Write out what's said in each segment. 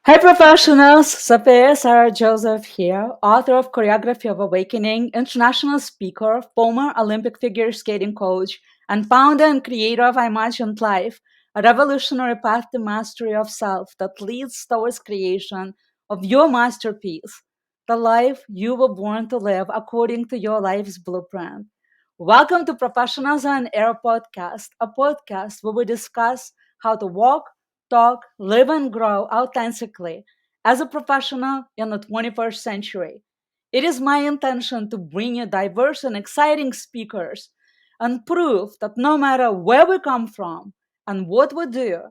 Hi professionals, SoFeya SahRa Joseph here, author of Choreography of Awakening, international speaker, former Olympic figure skating coach, and founder and creator of imagintlife, a revolutionary path to mastery of self that leads towards creation of your masterpiece, the life you were born to live according to your life's blueprint. Welcome to Professionals on Air podcast, a podcast where we discuss how to walk, talk, live, and grow authentically as a professional in the 21st century. It is my intention to bring you diverse and exciting speakers and prove that no matter where we come from and what we do,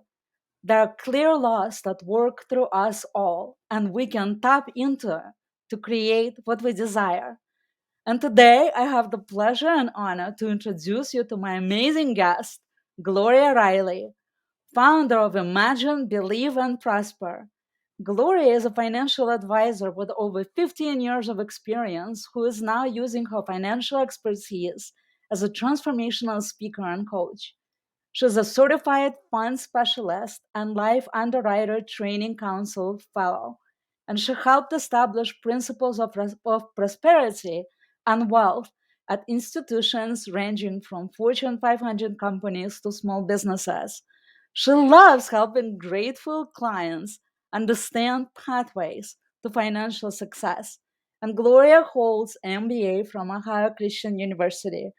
there are clear laws that work through us all, and we can tap into to create what we desire. And today I have the pleasure and honor to introduce you to my amazing guest, Gloria Riley, founder of Imagine, Believe, and Prosper. Gloria is a financial advisor with over 15 years of experience who is now using her financial expertise as a transformational speaker and coach. She's a certified fund specialist and life underwriter training council fellow, and she helped establish principles of prosperity and wealth at institutions ranging from Fortune 500 companies to small businesses. She loves helping grateful clients understand pathways to financial success. And Gloria holds MBA from Ohio Christian University.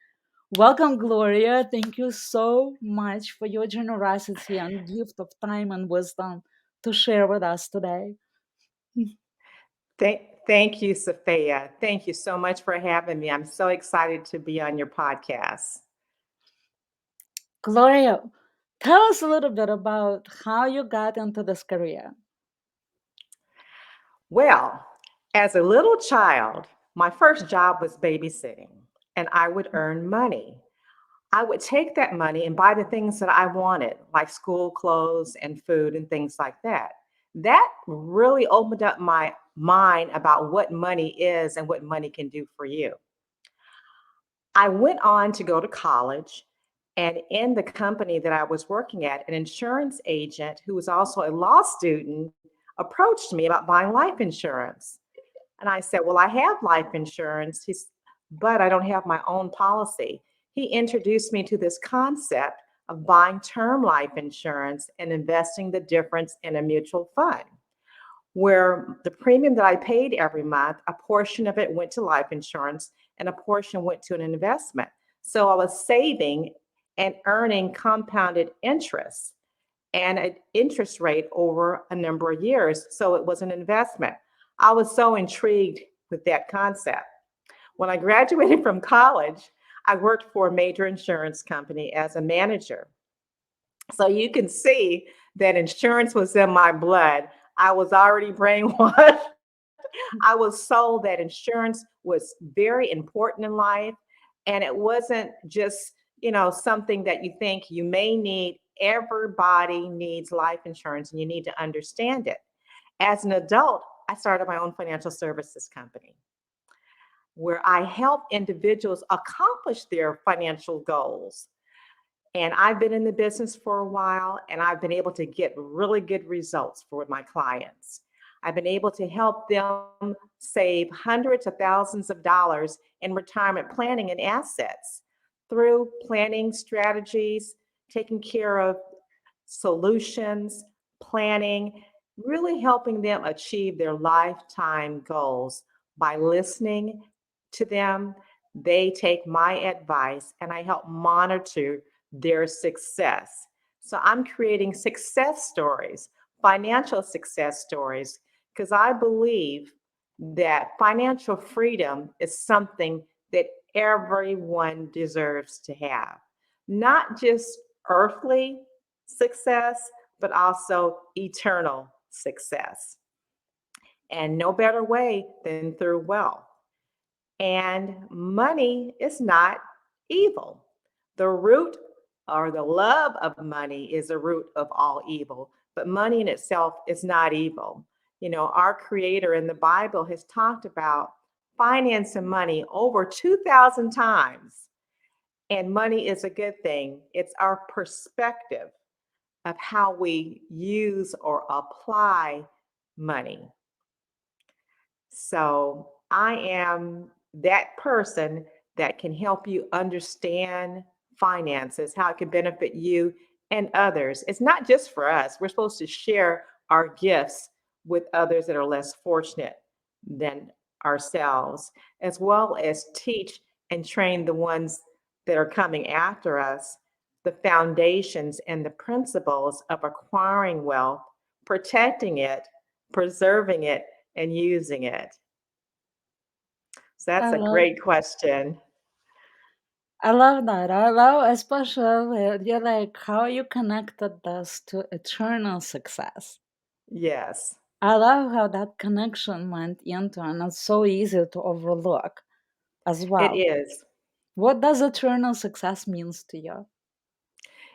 Welcome, Gloria. Thank you so much for your generosity and gift of time and wisdom to share with us today. Thank you, SoFeya. Thank you so much for having me. I'm so excited to be on your podcast. Gloria, tell us a little bit about how you got into this career. Well, as a little child, my first job was babysitting, and I would earn money. I would take that money and buy the things that I wanted, like school clothes and food and things like that. That really opened up my mind about what money is and what money can do for you. I went on to go to college, and in the company that I was working at, an insurance agent who was also a law student approached me about buying life insurance. And I said, "Well, I have life insurance, but I don't have my own policy." He introduced me to this concept of buying term life insurance and investing the difference in a mutual fund where the premium that I paid every month, a portion of it went to life insurance and a portion went to an investment. So I was saving and earning compounded interest and an interest rate over a number of years. So it was an investment. I was so intrigued with that concept. When I graduated from college, I worked for a major insurance company as a manager. So you can see that insurance was in my blood. I was already brainwashed. I was sold that insurance was very important in life. And it wasn't just, something that you think you may need. Everybody needs life insurance and you need to understand it. As an adult, I started my own financial services company where I help individuals accomplish their financial goals. And I've been in the business for a while and I've been able to get really good results for my clients. I've been able to help them save hundreds of thousands of dollars in retirement planning and assets through planning strategies, taking care of solutions, planning, really helping them achieve their lifetime goals by listening to them. They take my advice and I help monitor their success. So I'm creating success stories, financial success stories, because I believe that financial freedom is something that everyone deserves to have, not just earthly success, but also eternal success. And no better way than through wealth. And money is not evil. The root or the love of money is the root of all evil, but money in itself is not evil. Our creator in the Bible has talked about finance and money over 2,000 times. And money is a good thing. It's our perspective of how we use or apply money. So I am that person that can help you understand finances, how it can benefit you and others. It's not just for us. We're supposed to share our gifts with others that are less fortunate than ourselves, as well as teach and train the ones that are coming after us the foundations and the principles of acquiring wealth, protecting it, preserving it, and using it. So I that's a love great question. I love that. I love especially you like how you connected this to eternal success. Yes, I love how that connection went into and it's so easy to overlook as it well. is. What does eternal success means to you?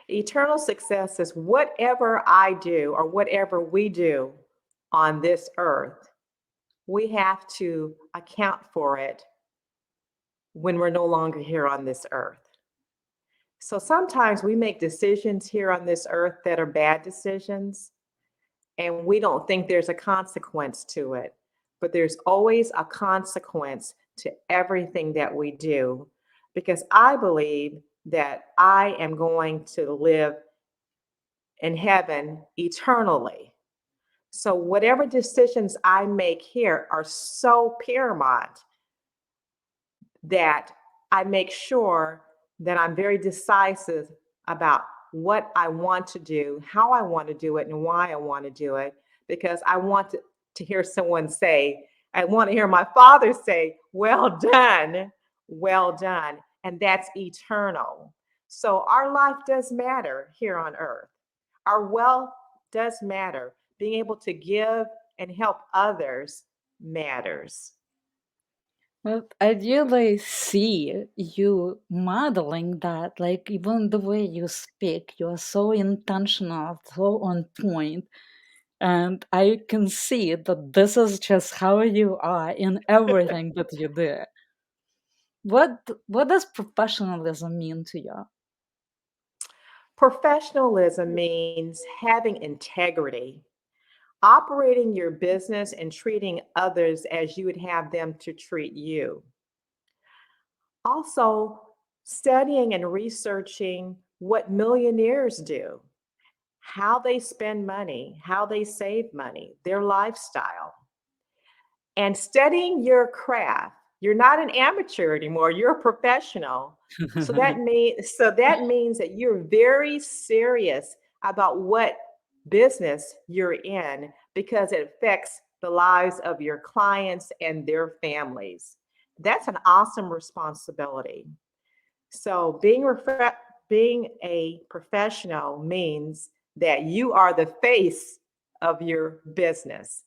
Eternal success is whatever I do or whatever we do on this earth, we have to account for it when we're no longer here on this earth. So sometimes we make decisions here on this earth that are bad decisions, and we don't think there's a consequence to it. But there's always a consequence to everything that we do because I believe that I am going to live in heaven eternally. So, whatever decisions I make here are so paramount that I make sure that I'm very decisive about what I want to do, how I want to do it, and why I want to do it, because I want to hear someone say, I want to hear my father say, well done, well done. And that's eternal. So our life does matter here on earth. Our wealth does matter. Being able to give and help others matters. Well, I really see you modeling that, like even the way you speak, you are so intentional, so on point, and I can see that this is just how you are in everything that you do. What does professionalism mean to you? Professionalism means having integrity, operating your business and treating others as you would have them to treat you. Also, studying and researching what millionaires do, how they spend money, how they save money, their lifestyle, and studying your craft. You're not an amateur anymore, you're a professional. So that means that you're very serious about what business you're in because it affects the lives of your clients and their families. That's an awesome responsibility. So being a professional means that you are the face of your business.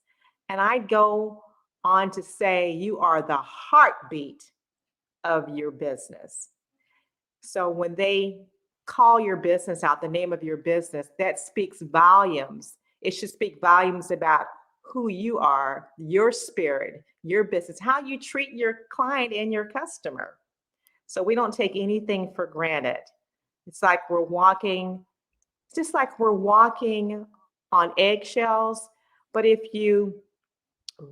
And I'd go on to say you are the heartbeat of your business. So when they call your business out, the name of your business, that speaks volumes. It should speak volumes about who you are, your spirit, your business, how you treat your client and your customer. So we don't take anything for granted. It's like we're walking, just like we're walking on eggshells. But if you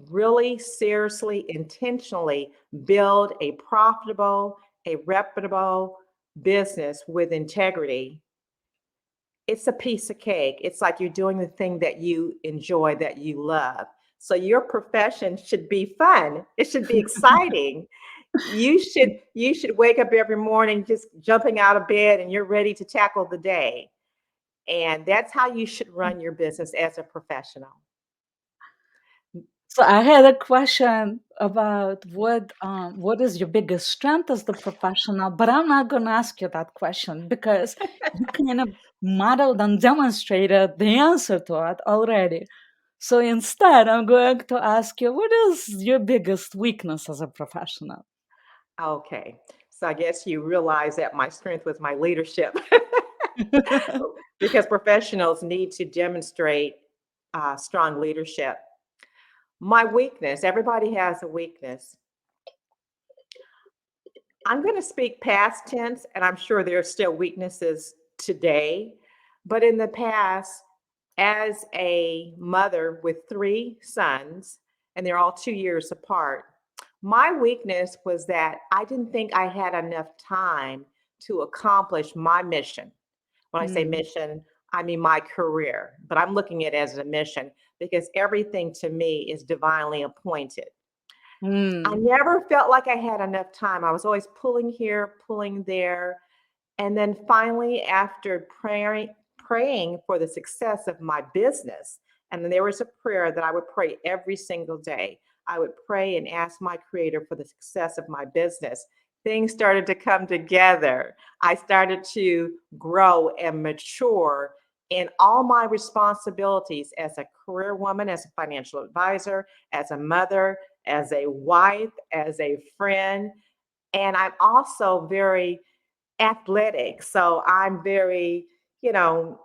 really seriously, intentionally build a profitable, a reputable business with integrity, it's a piece of cake. It's like you're doing the thing that you enjoy, that you love. So your profession should be fun. It should be exciting. You should wake up every morning just jumping out of bed and you're ready to tackle the day. And that's how you should run your business as a professional. So I had a question about what is your biggest strength as the professional, but I'm not going to ask you that question because you kind of modeled and demonstrated the answer to it already. So instead, I'm going to ask you, what is your biggest weakness as a professional? Okay. So I guess you realize that my strength was my leadership because professionals need to demonstrate strong leadership. My weakness, everybody has a weakness. I'm going to speak past tense, and I'm sure there are still weaknesses today. But in the past, As a mother with three sons, and they're all 2 years apart, my weakness was that I didn't think I had enough time to accomplish my mission. When I say Mm, mission, I mean my career, but I'm looking at it as a mission because everything to me is divinely appointed. I mm, never felt like I had enough time. I was always pulling here, pulling there. And then finally, after praying for the success of my business, and then there was a prayer that I would pray every single day. I would pray and ask my creator for the success of my business. Things started to come together. I started to grow and mature in all my responsibilities as a career woman, as a financial advisor, as a mother, as a wife, as a friend. And I'm also very athletic. So I'm very, you know,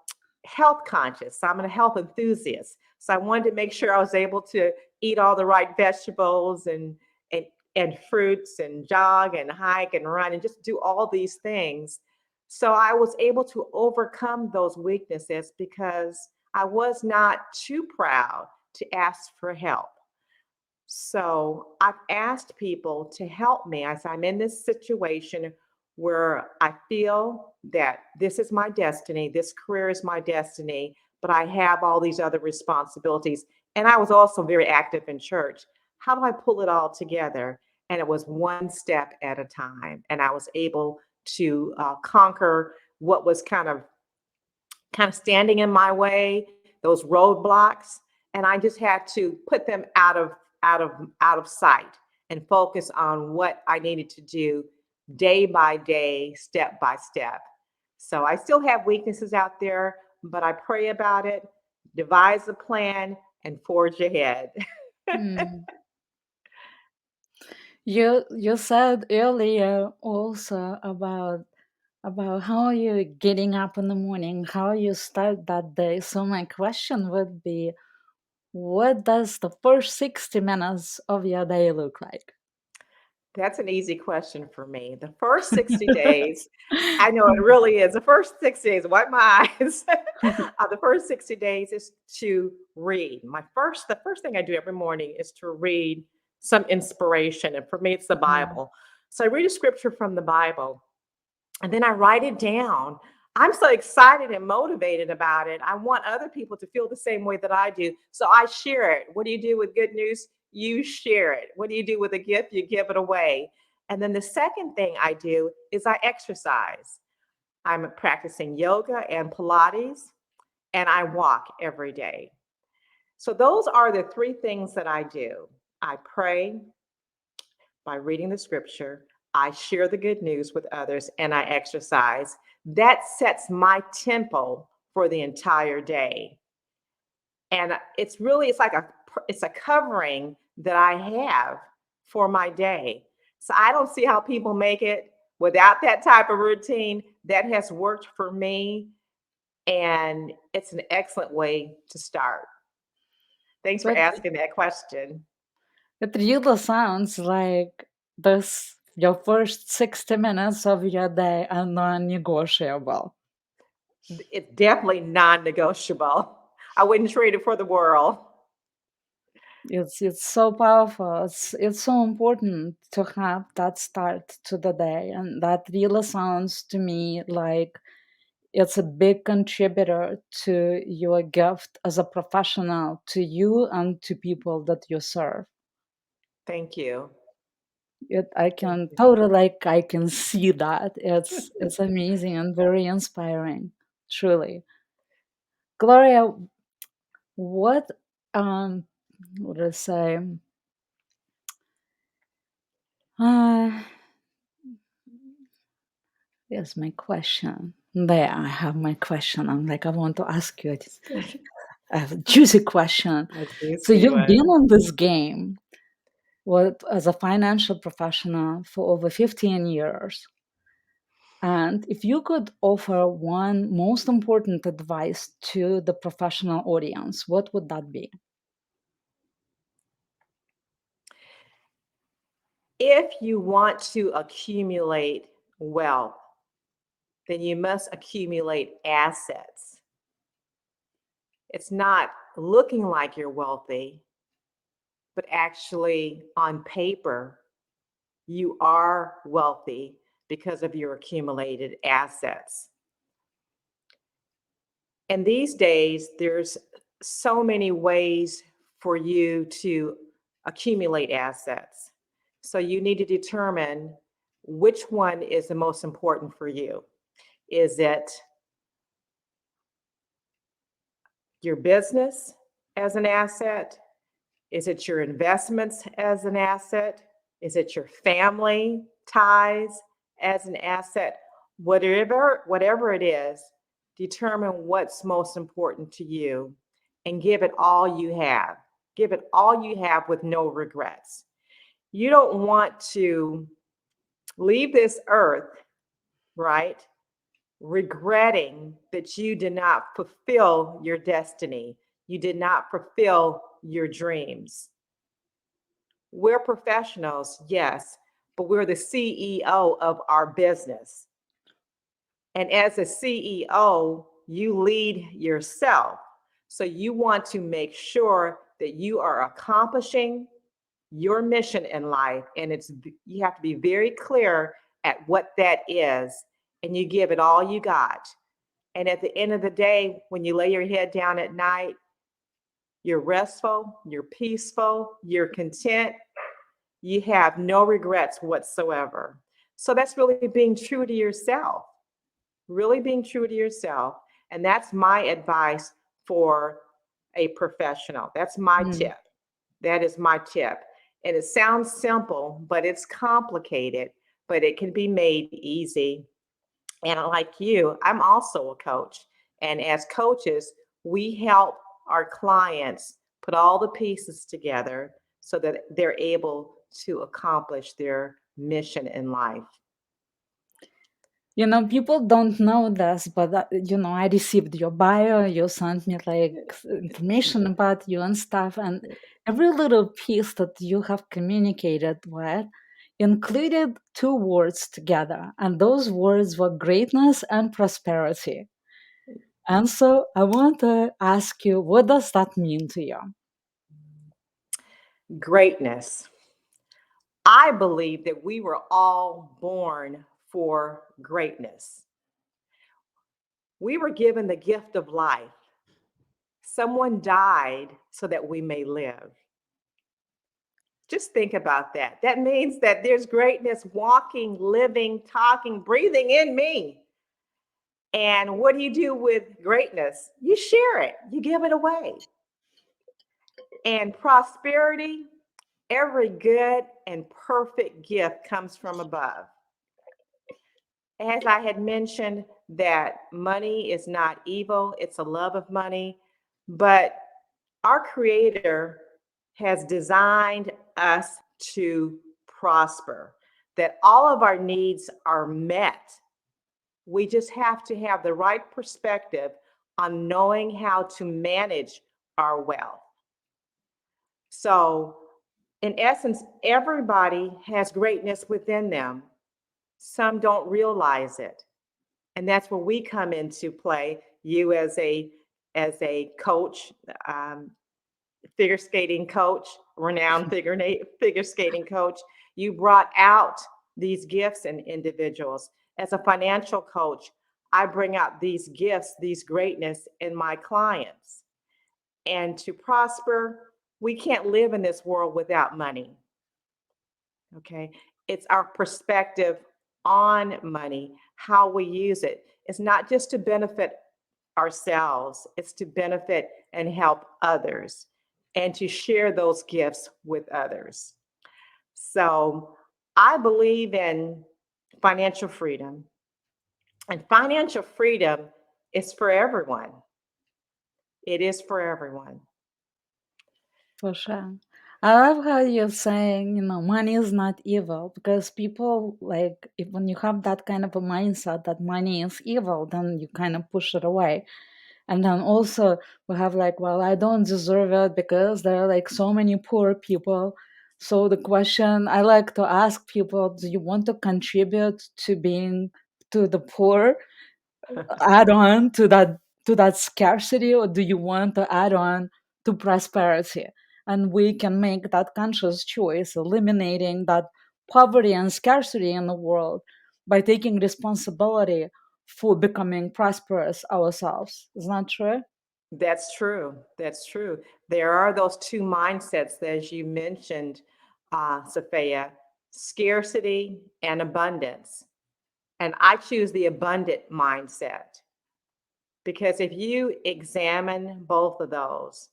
health conscious. I'm a health enthusiast. So I wanted to make sure I was able to eat all the right vegetables and and fruits and jog and hike and run and just do all these things. So I was able to overcome those weaknesses because I was not too proud to ask for help. So I've asked people to help me as I'm in this situation where I feel that this is my destiny, this career is my destiny, but I have all these other responsibilities. And I was also very active in church. How do I pull it all together? And it was one step at a time. And I was able to conquer what was kind of standing in my way, those roadblocks, and I just had to put them out of sight and focus on what I needed to do day by day, step by step. So I still have weaknesses out there, but I pray about it, devise a plan, and forge ahead. mm. You said earlier also about how you're getting up in the morning, how you start that day. So my question would be, what does the first 60 minutes of your day look like? That's an easy question for me. The first 60 days, I know it really is. The first 60 days, wipe my eyes. The first 60 days is to read. The first thing I do every morning is to read some inspiration. And for me, it's the Mm, Bible. So I read a scripture from the Bible and then I write it down. I'm so excited and motivated about it. I want other people to feel the same way that I do. So I share it. What do you do with good news? You share it. What do you do with a gift? You give it away. And then the second thing I do is I exercise. I'm practicing yoga and Pilates, and I walk every day. So those are the three things that I do. I pray, by reading the scripture, I share the good news with others, and I exercise. That sets my tempo for the entire day. And it's a covering that I have for my day. So I don't see how people make it without that type of routine. That has worked for me, and it's an excellent way to start. Thanks for But asking that question. it really sounds like this your first 60 minutes of your day are non-negotiable. It's definitely non-negotiable. I wouldn't trade it for the world. It's so powerful. It's so important to have that start to the day, and that really sounds to me like it's a big contributor to your gift as a professional, to you and to people that you serve. Thank you. I Thank can you. totally, like, I can see that. It's amazing and very inspiring, truly. Gloria, what what do I say? Uh, Here's my question. There, I have my question. I'm like, I want to ask you a juicy question. A So juicy you've been one. on this game, what, as a financial professional for over 15 years. And if you could offer one most important advice to the professional audience, what would that be? If you want to accumulate wealth, then you must accumulate assets. It's not looking like you're wealthy, but actually on paper, you are wealthy because of your accumulated assets. And these days, there's so many ways for you to accumulate assets. So you need to determine which one is the most important for you. Is it your business as an asset? Is it your investments as an asset? Is it your family ties as an asset? Whatever it is, determine what's most important to you and give it all you have. Give it all you have with no regrets. You don't want to leave this earth, right? Regretting that you did not fulfill your destiny. You did not fulfill your dreams. We're professionals, yes, but we're the CEO of our business. And as a CEO, you lead yourself. So you want to make sure that you are accomplishing your mission in life. And you have to be very clear at what that is. And you give it all you got. And at the end of the day, when you lay your head down at night, you're restful, you're peaceful, you're content, you have no regrets whatsoever. So that's really being true to yourself, really being true to yourself. And that's my advice for a professional. That's my Mm. tip. That is my tip. And it sounds simple, but it's complicated, but it can be made easy. And like you, I'm also a coach. And as coaches, we help our clients put all the pieces together so that they're able to accomplish their mission in life. People don't know this, but I received your bio. You sent me like information about you and stuff, and every little piece that you have communicated with included two words together, and those words were greatness and prosperity. And so I want to ask you, what does that mean to you? Greatness. I believe that we were all born for greatness. We were given the gift of life. Someone died so that we may live. Just think about that. That means that there's greatness walking, living, talking, breathing in me. And what do you do with greatness? You share it, you give it away. And prosperity, every good and perfect gift comes from above. As I had mentioned, that money is not evil, it's a love of money. But our Creator has designed us to prosper, that all of our needs are met. We just have to have the right perspective on knowing how to manage our wealth. So, in essence, everybody has greatness within them. Some don't realize it. And that's where we come into play. You as a coach, um, figure skating coach, renowned figure skating coach, you brought out these gifts in individuals. As a financial coach, I bring out these gifts, these greatness in my clients. And to prosper, we can't live in this world without money. Okay. It's our perspective on money, how we use it. It's not just to benefit ourselves, it's to benefit and help others and to share those gifts with others. So I believe in financial freedom, and financial freedom is for everyone. It is for everyone. For sure. I love how you're saying, money is not evil because people like if when you have that kind of a mindset that money is evil, then you kind of push it away. And then also we have like, well, I don't deserve it because there are like so many poor people. So the question I like to ask people, do you want to contribute to being to the poor, add on to that scarcity, or do you want to add on to prosperity? And we can make that conscious choice, eliminating that poverty and scarcity in the world by taking responsibility for becoming prosperous ourselves. Is that true? That's true. That's true. There are those two mindsets, as you mentioned, SoFeya, scarcity and abundance. And I choose the abundant mindset because if you examine both of those,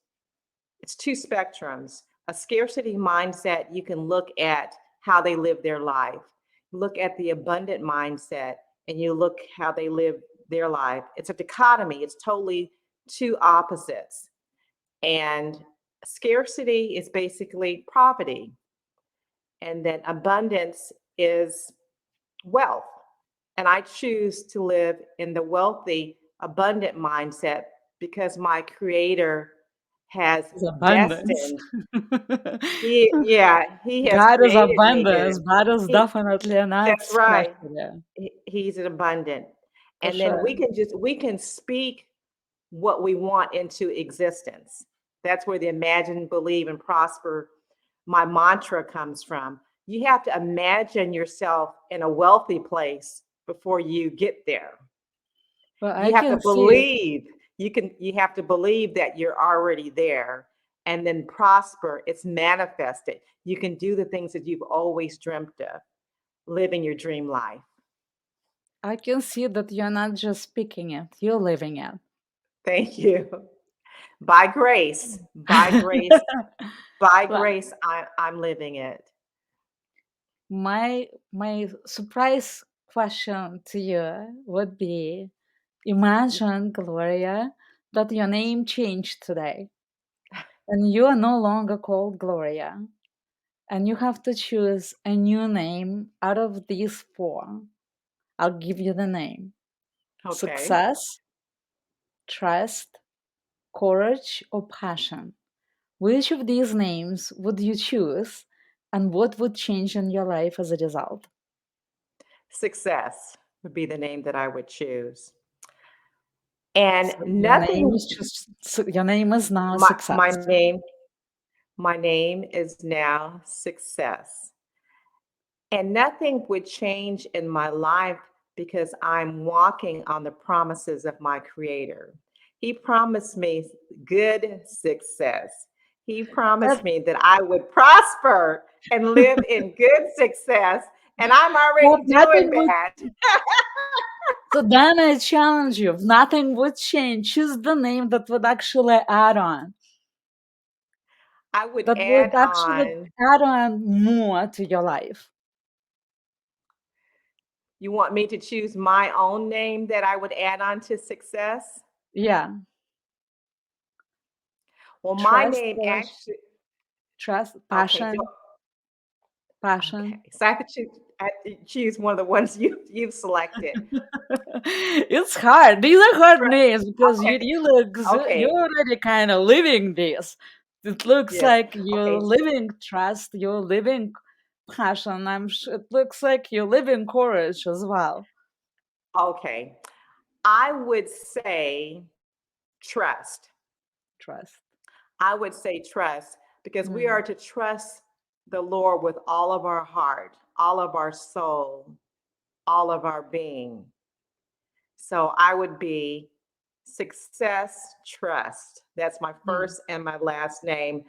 it's two spectrums. A scarcity mindset, you can look at how they live their life. Look at the abundant mindset and you look how they live their life. It's a dichotomy. It's totally two opposites. And scarcity is basically poverty. And then abundance is wealth. And I choose to live in the wealthy, abundant mindset because my creator has Is abundance. destined, he has God is created me to, abundance. God is he, definitely not that's right. scarcity, He's an abundant. for And then sure. we can speak what we want into existence. That's where the imagine, believe, and prosper, my mantra comes from. You have to imagine yourself in a wealthy place before you get there. Well, I You have to can see it. believe you have to believe that you're already there and then prosper. It's manifested. You can do the things that you've always dreamt of, living your dream life. I can see that you're not just speaking it, you're living it. Thank you. By grace, by grace, by Well, grace, I'm living it. my surprise question to you would be, imagine, Gloria, that your name changed today and you are no longer called Gloria, and you have to choose a new name out of these four. I'll give you the name: Okay. success, trust, courage, or passion. Which of these names would you choose, and what would change in your life as a result? Success would be the name that I would choose. And So nothing, your name is now my, my success. name, my name is now success. And nothing would change in my life because I'm walking on the promises of my creator. He promised me good success. He That, promised me that I would prosper and live in good success. And I'm that already doing nothing would. that. So then I challenge you: if nothing would change, choose the name that would actually add on. I would That would add actually on, add on more to your life. you want me to choose my own name that I would add on to success? Yeah, Well, my trust, name courage, actually, trust, okay, passion, passion. okay. So I have to choose one of the ones you've selected. It's hard. These are hard Trust. names because Okay. you're Okay. already kind of living this. It looks Yes. like you're Okay. living trust, you're living passion. It looks like you're living courage as well. Okay. I would say trust. Trust. I would say trust because we are Mm. to trust the Lord with all of our heart, all of our soul, all of our being. So I would be success trust. That's my Mm. first and my last name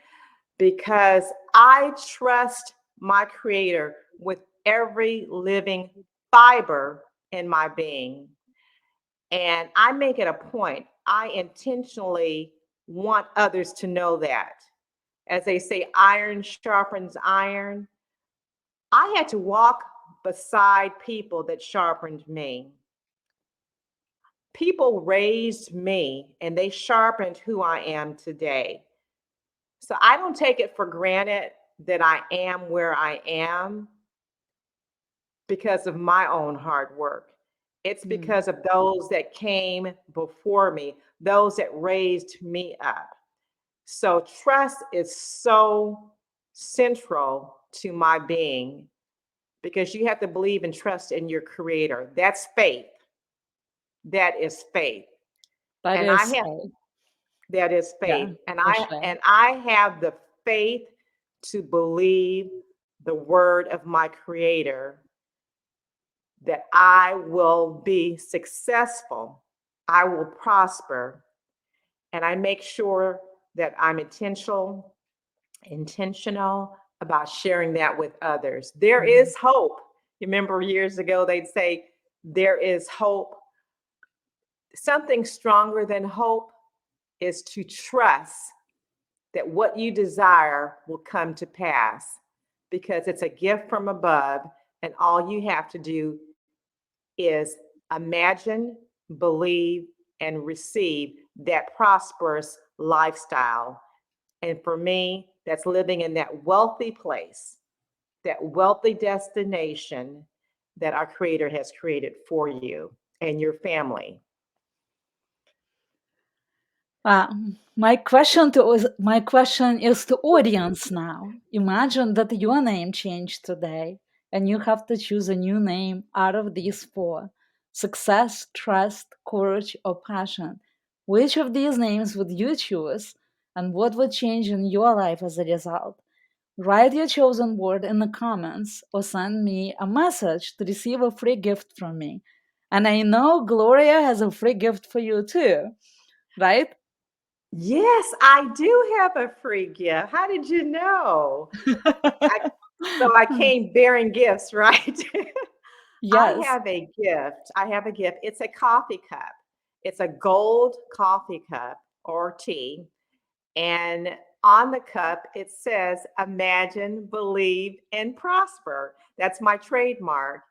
because I trust my creator with every living fiber in my being. And I make it a point, I intentionally want others to know that. As they say, iron sharpens iron. I had to walk beside people that sharpened me. People raised me and they sharpened who I am today. So I don't take it for granted that I am where I am because of my own hard work. It's Mm. because of those that came before me, those that raised me up. So trust is so central to my being because you have to believe and trust in your creator. That's faith. That is faith. That And I is have faith. that is Yeah, faith. And for I sure. and I have the faith to believe the word of my creator that I will be successful, I will prosper, and I make sure that I'm intentional about sharing that with others. There Mm. is hope. You remember years ago they'd say there is hope. Something stronger than hope is to trust that what you desire will come to pass because it's a gift from above, and all you have to do is imagine, believe, and receive that prosperous lifestyle. And for me, that's living in that wealthy place, that wealthy destination that our Creator has created for you and your family. My question is to audience now. Imagine that your name changed today, and you have to choose a new name out of these four: success, trust, courage, or passion. Which of these names would you choose, and what would change in your life as a result? Write your chosen word in the comments or send me a message to receive a free gift from me. And I know Gloria has a free gift for you too, right? Yes, I do have a free gift. How did you know? I, so I came bearing gifts, right? I Yes. have a gift. I have a gift. It's a coffee cup. It's a gold coffee cup or tea. And on the cup, it says, Imagine, believe, and prosper. That's my trademark.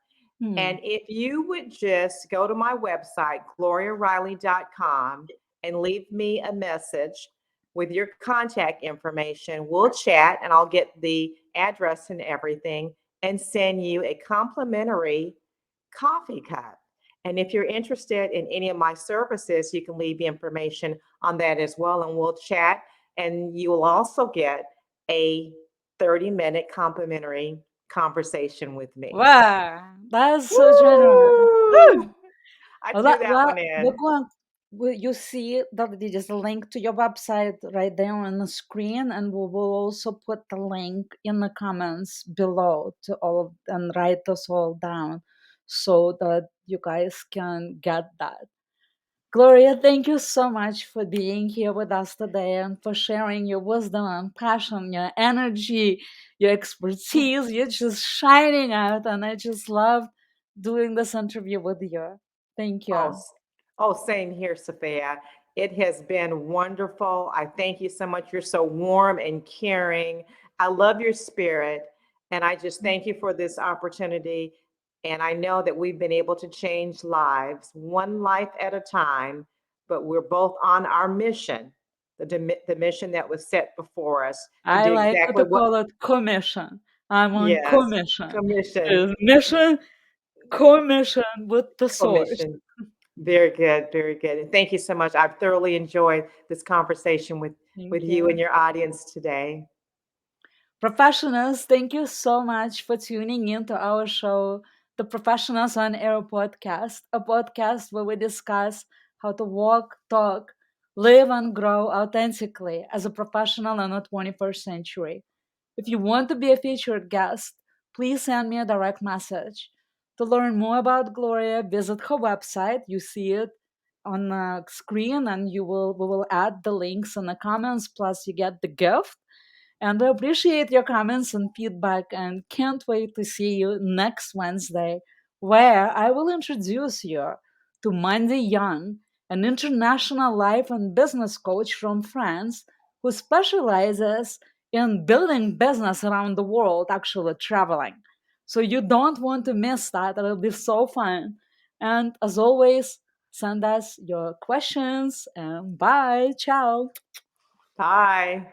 Hmm. And if you would just go to my website, gloriariley.com, and leave me a message with your contact information, we'll chat and I'll get the address and everything and send you a complimentary coffee cup. And if you're interested in any of my services, you can leave information on that as well, and we'll chat. And you will also get a 30-minute complimentary conversation with me. Wow, that's so generous. Woo! Woo! I Well, threw that well, one in. look on. You see that there is a link to your website right there on the screen, and we will also put the link in the comments below to all of and write this all down so that you guys can get that. Gloria, thank you so much for being here with us today and for sharing your wisdom and passion, your energy, your expertise. You're just shining out, and I just loved doing this interview with you. Thank Oh, you. same here, SoFeya. It has been wonderful. I thank you so much. You're so warm and caring. I love your spirit. And I just thank you for this opportunity. And I know that we've been able to change lives, one life at a time, but we're both on our mission, the mission that was set before us to I do like exactly to what, call it commission. I'm on yes, commission. commission, There's mission, commission with the source. commission. Very good, very good. And thank you so much. I've thoroughly enjoyed this conversation with Thank you and you. your audience today. Professionals, thank you so much for tuning in to our show, the Professionals on Air podcast, a podcast where we discuss how to walk, talk, live, and grow authentically as a professional in the 21st century. If you want to be a featured guest, please send me a direct message. To learn more about Gloria, visit her website. You see it on the screen, and we will add the links in the comments. Plus, you get the gift, and I appreciate your comments and feedback and can't wait to see you next Wednesday, where I will introduce you to Mandy Young, an international life and business coach from France who specializes in building business around the world, actually traveling. So you don't want to miss that. It'll be so fun. And as always, send us your questions and bye. Ciao. Bye.